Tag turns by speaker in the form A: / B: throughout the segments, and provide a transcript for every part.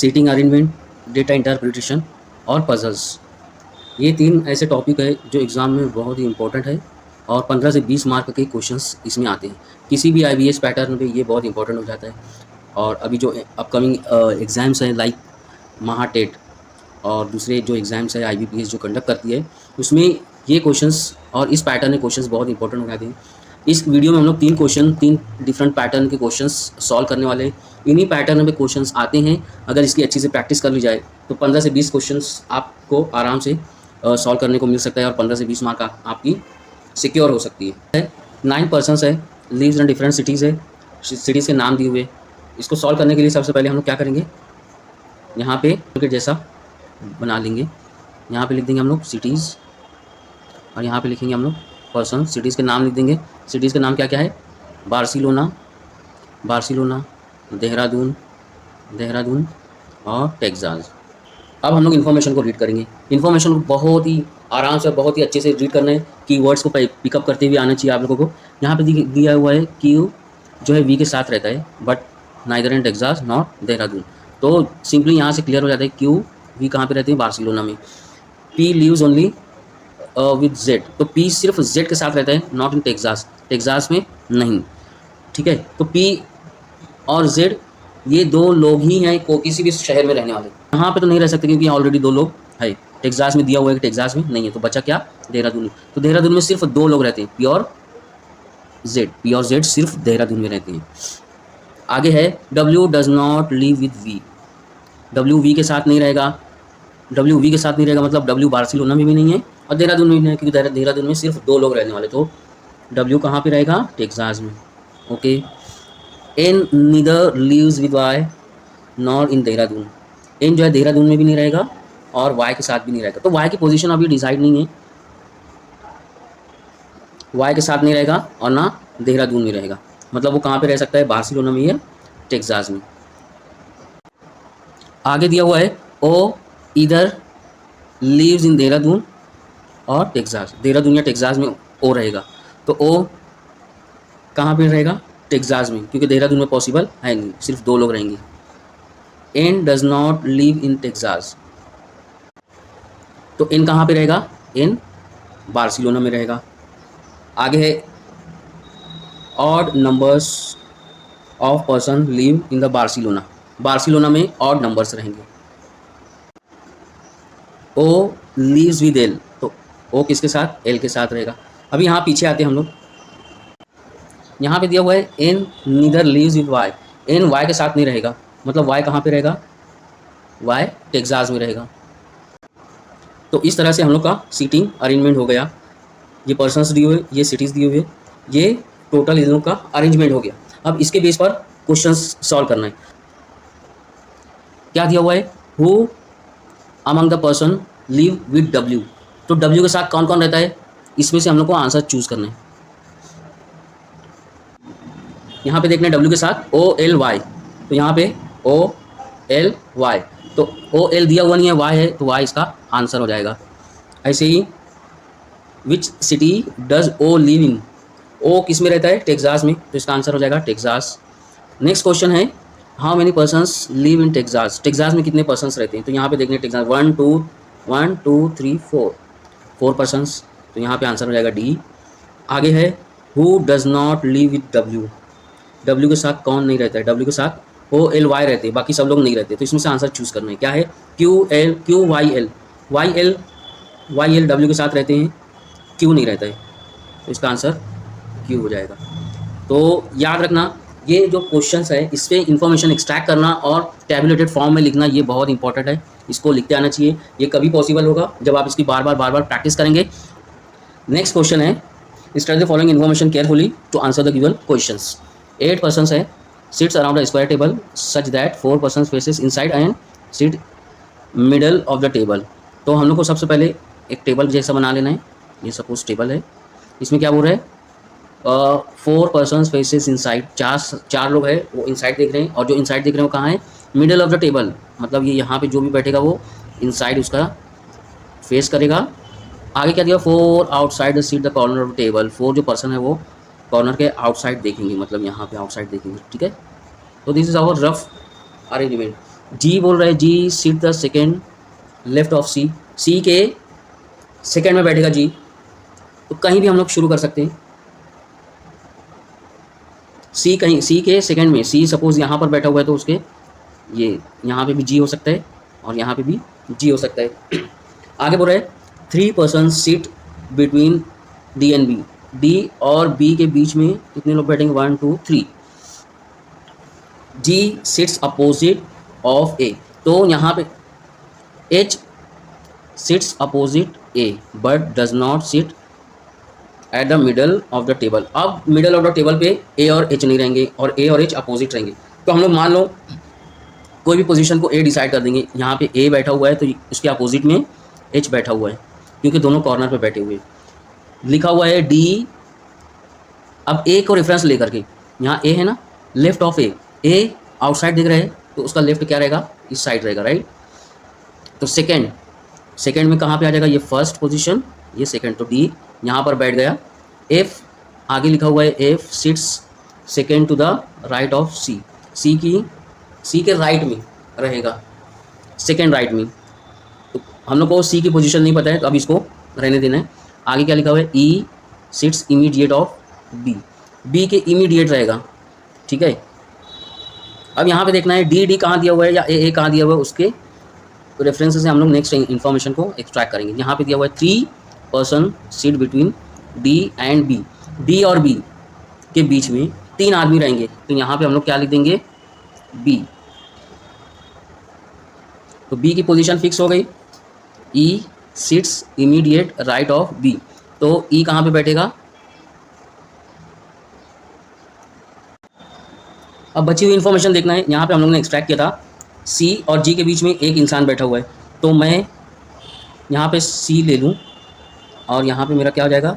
A: Seating arrangement, data interpretation और puzzles. ये 3 ऐसे टॉपिक है जो एग्ज़ाम में बहुत ही इम्पोर्टेंट है और 15 से 20 मार्क के क्वेश्चंस इसमें आते हैं। किसी भी आईबीएस पैटर्न पे ये बहुत इम्पोर्टेंट हो जाता है। और अभी जो अपकमिंग एग्ज़ाम्स हैं लाइक महाटेट और दूसरे जो एग्ज़ाम्स है आईबीपीएस जो कंडक्ट करती है, उसमें ये क्वेश्चंस और इस पैटर्न के क्वेश्चंस बहुत इंपॉर्टेंट हो जाते हैं। इस वीडियो में हम लोग 3 डिफरेंट पैटर्न के क्वेश्चंस सॉल्व करने वाले हैं। इन्हीं पैटर्न पे क्वेश्चंस आते हैं। अगर इसकी अच्छी से प्रैक्टिस कर ली जाए तो 15 से 20 क्वेश्चंस आपको आराम से सॉल्व करने को मिल सकता है और 15 से 20 मार्क आपकी सिक्योर हो सकती है। 9 पर्सन्स है, लिव्स इन डिफरेंट सिटीज़ है, सिटीज़ के नाम दिए हुए। इसको सॉल्व करने के लिए सबसे पहले हम लोग क्या करेंगे, यहाँ पे के जैसा बना लेंगे। यहाँ पे लिख देंगे हम लोग सिटीज़ और यहाँ पे लिखेंगे हम लोग पर्सन। सिटीज़ के नाम लिख देंगे। सिटीज़ के नाम क्या क्या है, बार्सिलोना, बार्सिलोना, देहरादून, देहरादून और टेक्सास। अब हम लोग इन्फॉर्मेशन को रीड करेंगे। इन्फॉर्मेशन को बहुत ही आराम से, बहुत ही अच्छे से रीड करना है। कीवर्ड्स को पिकअप करते हुए आना चाहिए आप लोगों को। यहाँ पे दिया हुआ है क्यू जो है वी के साथ रहता है, but neither in Texas not Dehradun. तो सिंपली यहाँ से क्लियर हो जाता है क्यू वी कहाँ पे रहते हैं, बार्सिलोना में। P leaves only with Z, तो पी सिर्फ जेड के साथ रहता है, नॉट इन टेक्सास, टेक्सास में नहीं। ठीक है, तो पी और जेड ये 2 लोग ही हैं को किसी भी शहर में रहने वाले। यहाँ पे तो नहीं रह सकते क्योंकि ऑलरेडी 2 लोग है। टेक्सास में दिया हुआ है कि टेक्सास में नहीं है, तो बचा क्या, देहरादून में। तो देहरादून में सिर्फ 2 लोग रहते हैं, पी और जेड। पी और जेड सिर्फ देहरादून में रहते हैं। आगे है W does not live with V. W V के साथ नहीं रहेगा। डब्ल्यू वी के साथ नहीं रहेगा मतलब डब्ल्यू बार्सिलोना में भी नहीं है और देहरादून में भी नहीं है, क्योंकि देहरादून में सिर्फ 2 लोग रहने वाले। तो डब्ल्यू कहाँ पे रहेगा, टेक्सास में। Okay. N neither lives with Y nor in Dehradun. N जो है देहरादून में भी नहीं रहेगा और वाई के साथ भी नहीं रहेगा। तो वाई की पोजीशन अभी डिसाइड नहीं है, वाई के साथ नहीं रहेगा और ना देहरादून में रहेगा। मतलब वो कहाँ पे रह सकता है, बार्सिलोना में या टेक्सास में। आगे दिया हुआ है ओ इधर लिव्स इन देहरादून और टेक्सास। देहरादून या टेक्सास में ओ रहेगा, तो ओ कहाँ पे रहेगा, टेक्सास में, क्योंकि देहरादून में पॉसिबल है नहीं, सिर्फ 2 लोग रहेंगे। N does not live in Texas, तो एन कहाँ पे रहेगा, एन बार्सिलोना में रहेगा। आगे है odd numbers of person live in the Barcelona. Barcelona में ऑड नंबर्स रहेंगे। ओ लीव्स विद एल, तो ओ किसके साथ, एल के साथ रहेगा। अभी यहाँ पीछे आते हैं हम लोग। यहाँ पे दिया हुआ है N neither lives with Y. N Y के साथ नहीं रहेगा, मतलब वाई कहाँ पे रहेगा, वाई टेक्सास में रहेगा। तो इस तरह से हम लोग का सीटिंग अरेंजमेंट हो गया। ये पर्सन्स दिए हुए, ये सिटीज़ दिए हुए, ये टोटल इन लोग का अरेंजमेंट हो गया। अब इसके बेस पर क्वेश्चंस सॉल्व करना है। क्या दिया हुआ है, who among the person live with W. तो डब्ल्यू के साथ कौन कौन रहता है, इसमें से हम लोग को आंसर चूज करना है। यहाँ पे देखना है डब्ल्यू के साथ ओ एल वाई, तो यहाँ पे ओ एल वाई, तो ओ एल दिया हुआ नहीं है, वाई है, तो वाई इसका आंसर हो जाएगा। ऐसे ही which city does O live in, O किस में रहता है, टेक्सास में, तो इसका आंसर हो जाएगा टेक्सास। नेक्स्ट क्वेश्चन है how many persons live in Texas. Texas में कितने पर्सन्स रहते हैं, तो यहाँ पे देखने टेक्सास 1 2 3 4 पर्सन्स, तो यहाँ पे आंसर हो जाएगा डी। आगे है who does not live with W. W के साथ कौन नहीं रहता है, डब्ल्यू के साथ ओ एल वाई रहते हैं, बाकी सब लोग नहीं रहते। तो इसमें से आंसर चूज करना है। क्या है, Q Y L, Y L W के साथ रहते हैं, क्यू नहीं रहता है, तो इसका आंसर क्यू हो जाएगा। तो याद रखना ये जो क्वेश्चंस है इस पर इंफॉर्मेशन एक्सट्रैक्ट करना और टैबुलेटेड फॉर्म में लिखना, ये बहुत इंपॉर्टेंट है। इसको लिखते आना चाहिए। ये कभी पॉसिबल होगा जब आप इसकी बार बार प्रैक्टिस करेंगे। नेक्स्ट क्वेश्चन है study the following information carefully to answer the given questions. 8 persons है, sits around a square table such that 4 persons faces inside and sit middle of the table. तो हम लोग को सबसे पहले एक टेबल जैसा बना लेना है। ये सपोज टेबल है, इसमें क्या बोल रहा है, 4 पर्सन्स फेसेस इनसाइड, चार लोग हैं वो इनसाइड देख रहे हैं, और जो इनसाइड देख रहे हैं वो कहाँ है, मिडल ऑफ द टेबल, मतलब ये यहाँ पे जो भी बैठेगा वो इनसाइड उसका फेस करेगा। आगे क्या दिया, 4 outside the seat the corner of the table. 4 जो पर्सन है वो कॉर्नर के आउटसाइड देखेंगे, मतलब यहाँ पे आउटसाइड देखेंगे। ठीक है, तो this is our rough arrangement. G बोल रहे हैं G sit the second left of C, C के सेकेंड में बैठेगा जी, तो कहीं भी हम लोग शुरू कर सकते हैं। सी कहीं सी के सेकेंड में, सी सपोज यहाँ पर बैठा हुआ है तो उसके ये यहाँ पे भी जी हो सकता है और यहाँ पे भी जी हो सकता है। आगे बोल रहे हैं 3 person seat between D and B, D और बी के बीच में कितने लोग बैठेंगे, 1 2 3। G sits opposite of A, तो यहाँ पे H sits opposite A but does not sit at the middle of the table. अब मिडल ऑफ द टेबल पे ए और एच नहीं रहेंगे और ए और एच अपोजिट रहेंगे। तो हम लोग मान लो कोई भी पोजीशन को ए डिसाइड कर देंगे, यहाँ पे ए बैठा हुआ है तो उसके अपोजिट में एच बैठा हुआ है, क्योंकि दोनों कॉर्नर पे बैठे हुए हैं। लिखा हुआ है डी, अब ए को रेफरेंस लेकर के, यहाँ ए है ना, लेफ्ट ऑफ ए आउटसाइड दिख रहा है तो उसका लेफ्ट क्या रहेगा, इस साइड रहेगा, राइट। तो सेकेंड, सेकेंड में कहाँ पे आ जाएगा, ये फर्स्ट पोजीशन, ये सेकेंड, तो डी यहाँ पर बैठ गया। एफ आगे लिखा हुआ है F sits second to the right of C, C के राइट में रहेगा, सेकेंड राइट में। तो हम लोग को सी की पोजीशन नहीं पता है तो अब इसको रहने देना है। आगे क्या लिखा हुआ है, E sits immediate of B, B के इमीडिएट रहेगा, ठीक है। अब यहाँ पे देखना है डी कहाँ दिया हुआ है या ए कहाँ दिया हुआ है, उसके रेफरेंस से हम लोग नेक्स्ट इन्फॉर्मेशन को एक्सट्रैक्ट करेंगे। यहाँ पे दिया हुआ है 3 person seat between D and B, D और बी के बीच में 3 आदमी रहेंगे, तो यहाँ पे हम लोग क्या लिख देंगे, बी। तो बी की पोजीशन फिक्स हो गई, E sits immediate right of B, तो ई कहाँ पे बैठेगा। अब बची हुई इन्फॉर्मेशन देखना है, यहाँ पे हम लोग ने एक्सट्रैक्ट किया था सी और जी के बीच में एक इंसान बैठा हुआ है, तो मैं यहाँ पे सी ले लूँ और यहाँ पे मेरा क्या हो जाएगा,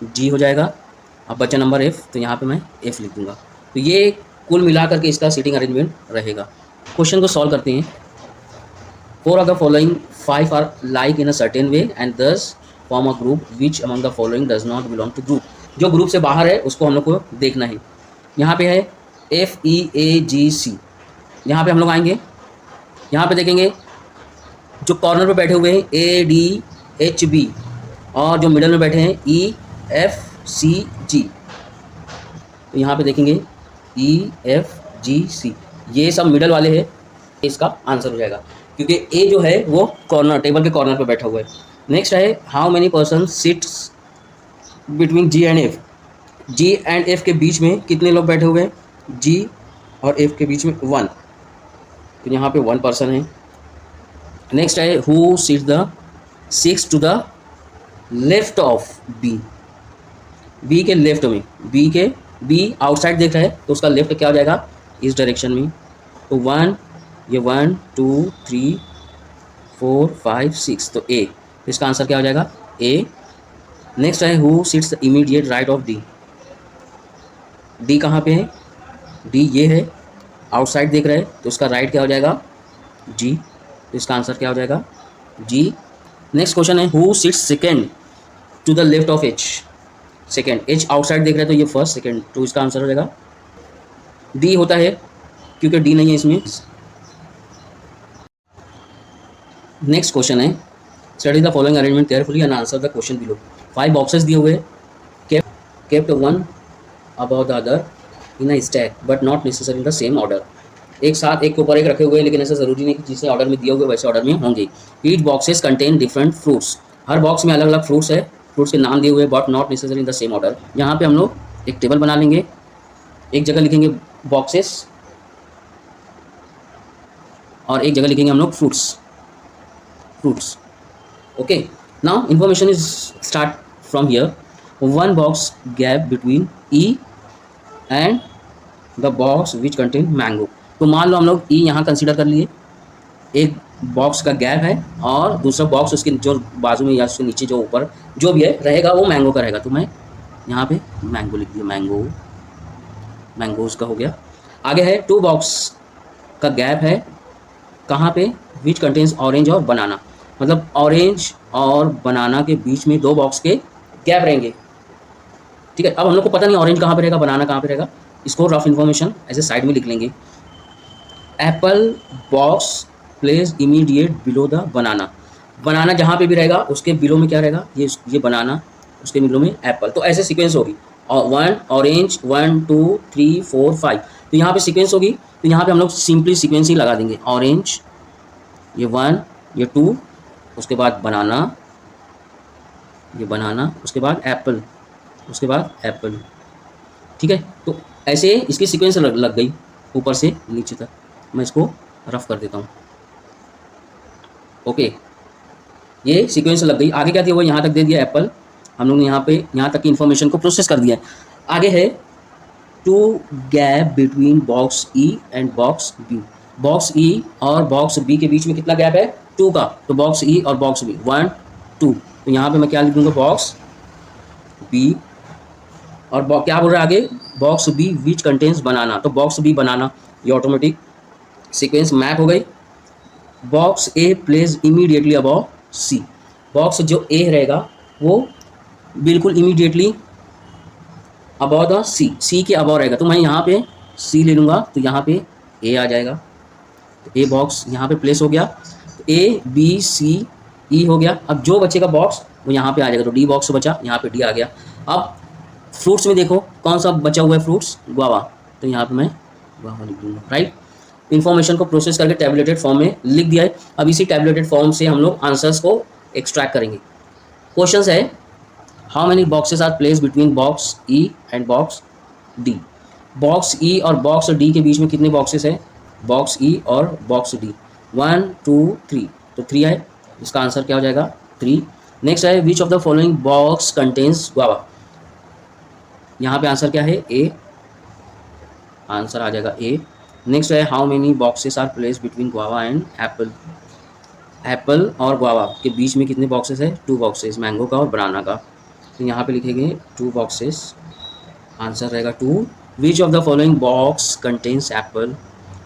A: जी हो जाएगा। अब बचा नंबर एफ, तो यहाँ पे मैं एफ लिख दूँगा। तो ये कुल मिला करके इसका सीटिंग अरेंजमेंट रहेगा। क्वेश्चन को सॉल्व करते हैं। 4 of the following 5 are like in a certain way and thus form a group, which among the following does not belong to group। जो ग्रुप से बाहर है उसको हम लोग को देखना है। यहाँ पे है FEAGC, यहाँ पे हम लोग आएंगे, यहाँ पे देखेंगे जो कॉर्नर पे बैठे हुए हैं ADHB और जो मिडल में बैठे हैं EFCG, तो यहाँ पे देखेंगे EFGC, ये सब मिडल वाले हैं, इसका आंसर हो जाएगा क्योंकि ए जो है वो कॉर्नर, टेबल के कॉर्नर पे बैठा हुआ है। नेक्स्ट है how many person sits between G and F, G and F के बीच में कितने लोग बैठे हुए हैं, जी और एफ के बीच में 1, तो यहाँ पे 1 पर्सन है। नेक्स्ट है who sits the 6 to the left of B, B के लेफ्ट में, बी आउटसाइड देख रहा है तो उसका लेफ्ट क्या हो जाएगा, इस डायरेक्शन में, तो 1, ये 1 2 3 4 5 6, तो ए, तो इसका आंसर क्या हो जाएगा, ए। नेक्स्ट है who seats immediate right of D, D कहाँ पे है, डी ये है, आउटसाइड देख रहा है तो उसका राइट क्या हो जाएगा, जी, तो इसका आंसर क्या हो जाएगा, जी। नेक्स्ट क्वेश्चन है who sits second to the left of H, second, H outside देख रहा है तो ये फर्स्ट, सेकेंड, तो इसका आंसर हो जाएगा डी होता है क्योंकि डी नहीं है इसमें। नेक्स्ट क्वेश्चन है study the following arrangement carefully and answer the question below. 5 boxes दिए हुए, kept one about the other in a stack but not necessary in the same order, एक साथ एक के ऊपर एक रखे हुए हैं लेकिन ऐसा जरूरी नहीं कि जिसे ऑर्डर में दिए हुए वैसे ऑर्डर में होंगे। Each boxes contain different fruits, हर बॉक्स में अलग अलग फ्रूट्स है, फ्रूट्स के नाम दिए हुए but not necessary in the same order. यहाँ पे हम लोग एक टेबल बना लेंगे, एक जगह लिखेंगे बॉक्सेस और एक जगह लिखेंगे हम लोग fruits. Okay, now information is start from here. One box gap between E and the box which contain mango, तो मान लो हम लोग E यहाँ कंसीडर कर लिए, एक बॉक्स का गैप है और दूसरा बॉक्स उसके जो बाजू में या उसके नीचे जो ऊपर जो भी है रहेगा वो मैंगो का रहेगा, तो मैं यहाँ पे मैंगो लिख दिया, मैंगोज का हो गया। आगे है 2 बॉक्स का गैप है, कहाँ पे, विच कंटेन्स ऑरेंज और बनाना, मतलब ऑरेंज और बनाना के बीच में 2 बॉक्स के गैप रहेंगे, ठीक है। अब हम लोग को पता नहीं ऑरेंज कहाँ पे रहेगा, बनाना कहाँ पे रहेगा, इसको रफ इन्फॉर्मेशन ऐसे साइड में लिख लेंगे। Apple box place immediate below the banana. Banana जहाँ पे भी रहेगा उसके बिलो में क्या रहेगा, ये बनाना, उसके बिलो में एप्पल। तो ऐसे सीक्वेंस होगी, और 1 ऑरेंज 1 2 3 4 5, तो यहाँ पे सीक्वेंस होगी। तो यहाँ पे हम लोग सिंपली सीक्वेंस ही लगा देंगे, ऑरेंज ये 1 ये 2, उसके बाद बनाना, ये बनाना, उसके बाद एप्पल, उसके बाद एप्पल। ठीक है, तो ऐसे इसकी सीक्वेंस लग गई ऊपर से नीचे तक। मैं इसको रफ कर देता हूँ। ओके, ये सीक्वेंस लग गई। आगे क्या दिया हुआ, यहाँ तक दे दिया एप्पल, हम लोग ने यहाँ पे यहाँ तक की इन्फॉर्मेशन को प्रोसेस कर दिया है। आगे है two gap between box E and box B. Box E और बॉक्स बी के बीच में कितना गैप है, 2 का। तो बॉक्स ई और बॉक्स बी 1 2, तो यहाँ पे मैं क्या लिख दूंगा, बॉक्स बी, और क्या बोल रहा है आगे, बॉक्स बी विच कंटेन्स बनाना। तो बॉक्स बी बनाना, ये ऑटोमेटिक सीक्वेंस मैप हो गई। Box A place immediately above C. Box जो ए रहेगा वो बिल्कुल immediately above the C, C के अबव रहेगा। तो मैं यहाँ पे सी ले लूँगा, तो यहाँ पे ए आ जाएगा। तो ए बॉक्स यहाँ पे प्लेस हो गया, ए बी सी ई हो गया। अब जो बचेगा बॉक्स वो यहाँ पे आ जाएगा, तो डी बॉक्स बचा, यहाँ पे डी आ गया। अब फ्रूट्स में देखो कौन सा बचा हुआ है, फ्रूट्स गुआवा, तो यहाँ पे मैं गुआवा लिख दूँगा। राइट, इन्फॉर्मेशन को प्रोसेस करके टैबुलेटेड फॉर्म में लिख दिया है। अब इसी टैबुलेटेड फॉर्म से हम लोग आंसर्स को एक्सट्रैक्ट करेंगे। क्वेश्चन है, how many boxes are place between box E and box D. Box E और बॉक्स डी के बीच में कितने बॉक्सेस हैं, बॉक्स ई और बॉक्स डी 1 2 3, तो 3 है, इसका आंसर क्या हो जाएगा 3। नेक्स्ट है, which of the following box contains guava. यहाँ पे आंसर क्या है, ए, आंसर आ जाएगा ए। नेक्स्ट है, how many boxes are place between guava and apple. Apple और गुआवा के बीच में कितने बॉक्सेस है, 2 बॉक्सेस, मैंगो का और बनाना का। तो यहाँ पे लिखेंगे 2 बॉक्सेस, आंसर रहेगा 2। विच of the following box contains Apple.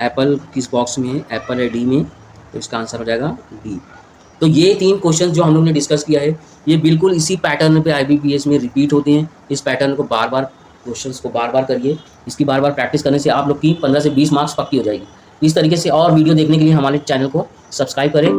A: Apple किस बॉक्स में है, एप्पल है डी में, तो इसका आंसर हो जाएगा डी। तो ये 3 क्वेश्चन जो हम लोग ने डिस्कस किया है, ये बिल्कुल इसी पैटर्न पे IBPS में रिपीट होते हैं। इस पैटर्न को बार बार, क्वेश्चंस को बार बार करिए। इसकी बार बार प्रैक्टिस करने से आप लोग की 15 से 20 मार्क्स पक्की हो जाएगी। इस तरीके से और वीडियो देखने के लिए हमारे चैनल को सब्सक्राइब करें।